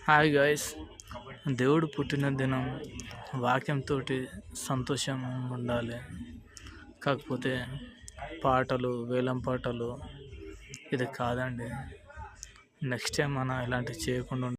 Hi guys, దేవుడు పుట్టిన దినం వాక్యంతో సంతోషం ఉండాలి. కాకపోతే పాటలు, వేలం పాటలు ఇది కాదండి. నెక్స్ట్ టైం మనం ఇలాంటివి చేయకుండా